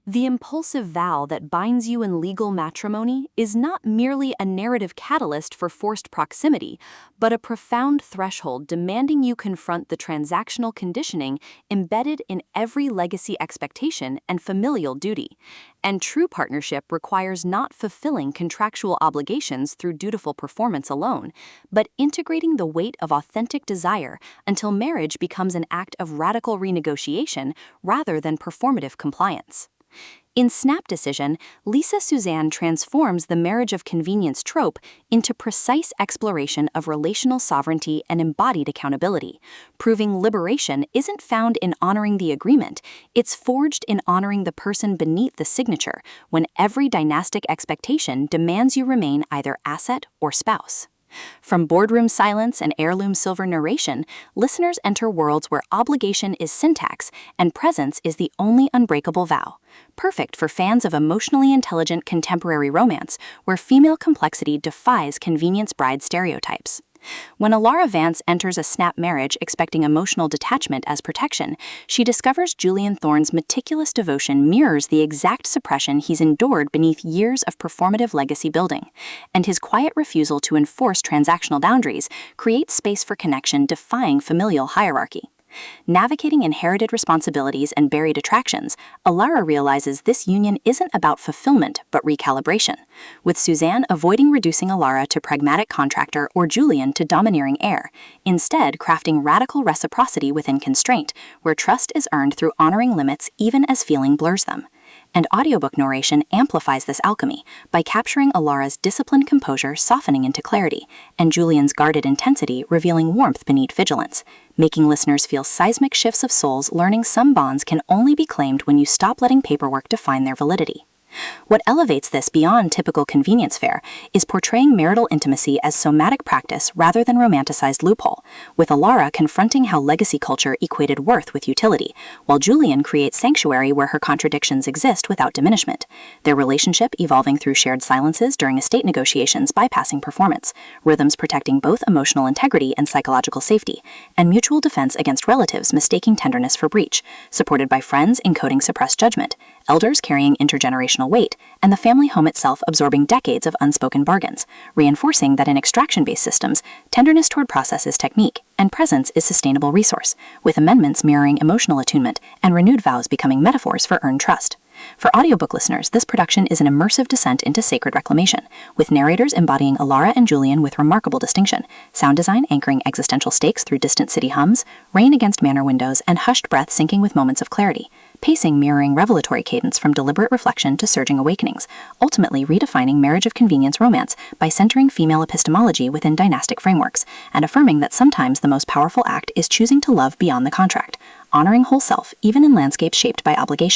The impulsive vow that binds you in legal matrimony is not merely a narrative catalyst for forced proximity, but a profound threshold demanding you confront the transactional conditioning embedded in every legacy expectation and familial duty. And true partnership requires not fulfilling contractual obligations through dutiful performance alone, but integrating the weight of authentic desire until marriage becomes an act of radical renegotiation rather than performative compliance. In Snap Decision, Lisa Suzanne transforms the marriage of convenience trope into precise exploration of relational sovereignty and embodied accountability, proving liberation isn't found in honoring the agreement, it's forged in honoring the person beneath the signature when every dynastic expectation demands you remain either asset or spouse. From boardroom silence and heirloom silver narration, listeners enter worlds where obligation is syntax and presence is the only unbreakable vow. Perfect for fans of emotionally intelligent contemporary romance, where female complexity defies convenience bride stereotypes. When Alara Vance enters a snap marriage expecting emotional detachment as protection, she discovers Julian Thorne's meticulous devotion mirrors the exact suppression he's endured beneath years of performative legacy building, and his quiet refusal to enforce transactional boundaries creates space for connection defying familial hierarchy. Navigating inherited responsibilities and buried attractions, Alara realizes this union isn't about fulfillment but recalibration, with Suzanne avoiding reducing Alara to pragmatic contractor or Julian to domineering heir, instead crafting radical reciprocity within constraint, where trust is earned through honoring limits even as feeling blurs them. And audiobook narration amplifies this alchemy by capturing Alara's disciplined composure softening into clarity, and Julian's guarded intensity revealing warmth beneath vigilance, making listeners feel seismic shifts of souls learning some bonds can only be claimed when you stop letting paperwork define their validity. What elevates this beyond typical convenience fare is portraying marital intimacy as somatic practice rather than romanticized loophole, with Alara confronting how legacy culture equated worth with utility, while Julian creates sanctuary where her contradictions exist without diminishment, their relationship evolving through shared silences during estate negotiations bypassing performance, rhythms protecting both emotional integrity and psychological safety, and mutual defense against relatives mistaking tenderness for breach, supported by friends encoding suppressed judgment, elders carrying intergenerational weight, and the family home itself absorbing decades of unspoken bargains, reinforcing that in extraction-based systems, tenderness toward process is technique, and presence is sustainable resource, with amendments mirroring emotional attunement and renewed vows becoming metaphors for earned trust. For audiobook listeners, this production is an immersive descent into sacred reclamation, with narrators embodying Alara and Julian with remarkable distinction, sound design anchoring existential stakes through distant city hums, rain against manor windows, and hushed breath syncing with moments of clarity, pacing mirroring revelatory cadence from deliberate reflection to surging awakenings, ultimately redefining marriage of convenience romance by centering female epistemology within dynastic frameworks, and affirming that sometimes the most powerful act is choosing to love beyond the contract, honoring whole self even in landscapes shaped by obligation.